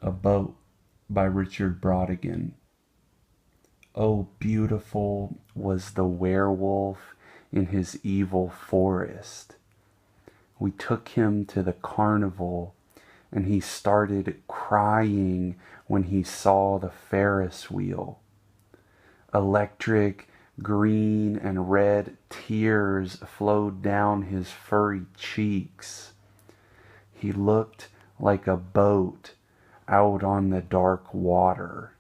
A Boat by Richard Brautigan. Oh, beautiful was the werewolf in his evil forest. We took him to the carnival, and he started crying when he saw the Ferris wheel. Electric green and red tears flowed down his furry cheeks. He looked like a boat out on the dark water.